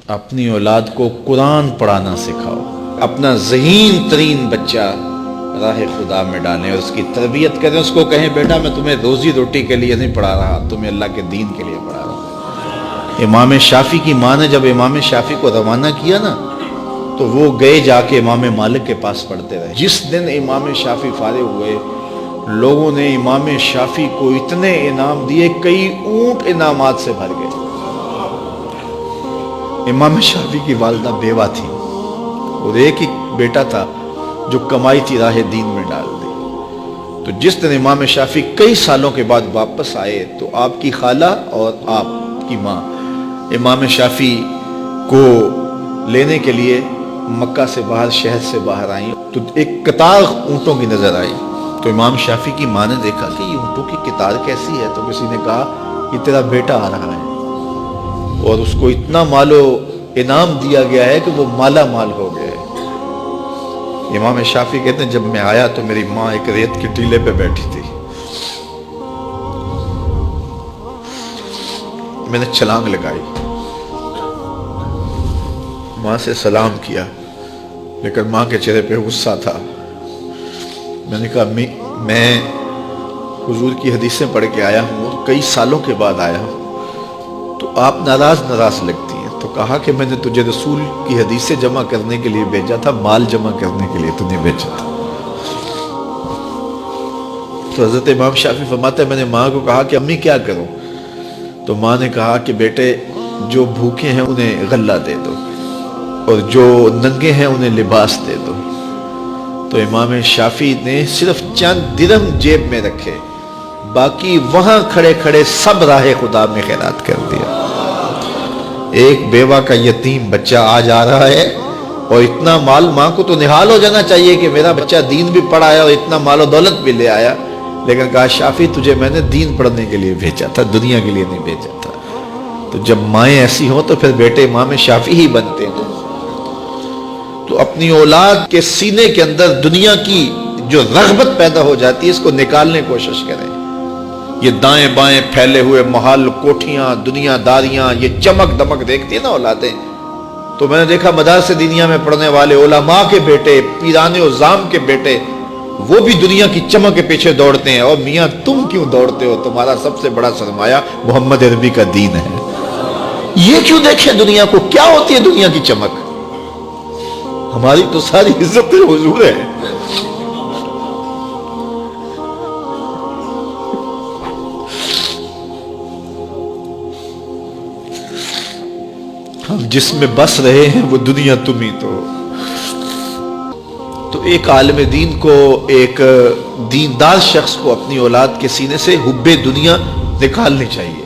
اپنی اولاد کو قرآن پڑھانا سکھاؤ، اپنا ذہین ترین بچہ راہ خدا میں ڈالیں اور اس کی تربیت کریں، اس کو کہیں بیٹا میں تمہیں روزی روٹی کے لیے نہیں پڑھا رہا، تمہیں اللہ کے دین کے لیے پڑھا رہا ہوں۔ امام شافعی کی ماں نے جب امام شافعی کو روانہ کیا نا تو وہ گئے جا کے امام مالک کے پاس پڑھتے رہے۔ جس دن امام شافعی فارغ ہوئے لوگوں نے امام شافعی کو اتنے انعام دیے، کئی اونٹ انعامات سے بھر گئے۔ امام شافعی کی والدہ بیوہ تھی اور ایک ہی بیٹا تھا جو کمائی تھی راہ دین میں ڈال دی۔ تو جس دن امام شافعی کئی سالوں کے بعد واپس آئے تو آپ کی خالہ اور آپ کی ماں امام شافعی کو لینے کے لیے مکہ سے باہر، شہر سے باہر آئیں تو ایک قطار اونٹوں کی نظر آئی۔ تو امام شافعی کی ماں نے دیکھا کہ یہ اونٹوں کی قطار کیسی ہے، تو کسی نے کہا یہ تیرا بیٹا آ رہا ہے اور اس کو اتنا مال و انعام دیا گیا ہے کہ وہ مالا مال ہو گئے۔ امام شافعی کہتے ہیں جب میں آیا تو میری ماں ایک ریت کے ٹیلے پہ بیٹھی تھی، میں نے چھلانگ لگائی، ماں سے سلام کیا، لیکن ماں کے چہرے پہ غصہ تھا۔ میں نے کہا امی میں حضور کی حدیثیں پڑھ کے آیا ہوں اور کئی سالوں کے بعد آیا ہوں تو آپ ناراض لگتی ہیں، تو کہا کہ میں نے تجھے رسول کی حدیثیں جمع کرنے کے لیے بھیجا تھا، مال جمع کرنے کے لیے تو نہیں بھیجا تھا۔ تو حضرت امام شافعی فرماتے ہیں میں نے ماں کو کہا کہ امی کیا کروں، تو ماں نے کہا کہ بیٹے جو بھوکے ہیں انہیں غلہ دے دو اور جو ننگے ہیں انہیں لباس دے دو۔ تو امام شافعی نے صرف چند درہم جیب میں رکھے، باقی وہاں کھڑے کھڑے سب راہ خدا میں خیرات کر دیا۔ ایک بیوہ کا یتیم بچہ آج آ رہا ہے اور اتنا مال، ماں کو تو نہال ہو جانا چاہیے کہ میرا بچہ دین بھی پڑھایا اور اتنا مال و دولت بھی لے آیا، لیکن کہا شافعی تجھے میں نے دین پڑھنے کے لیے بھیجا تھا، دنیا کے لیے نہیں بھیجا تھا۔ تو جب مائیں ایسی ہوں تو پھر بیٹے امام شافعی ہی بنتے ہیں۔ تو اپنی اولاد کے سینے کے اندر دنیا کی جو رغبت پیدا ہو جاتی ہے اس کو نکالنے کی کوشش کریں۔ یہ دائیں بائیں پھیلے ہوئے محل، کوٹھیاں، دنیا داریاں، یہ چمک دمک دیکھتی ہیں نا اولادیں، تو میں نے دیکھا مدارس دینیہ میں پڑھنے والے علماء کے بیٹے، پیران عظام کے بیٹے، وہ بھی دنیا کی چمک کے پیچھے دوڑتے ہیں۔ اور میاں تم کیوں دوڑتے ہو؟ تمہارا سب سے بڑا سرمایہ محمد عربی کا دین ہے۔ یہ کیوں دیکھیں دنیا کو؟ کیا ہوتی ہے دنیا کی چمک؟ ہماری تو ساری عزت حضور ہے۔ ہم جس میں بس رہے ہیں وہ دنیا تم ہی تو ایک عالم دین کو، ایک دیندار شخص کو اپنی اولاد کے سینے سے حب دنیا نکالنی چاہیے۔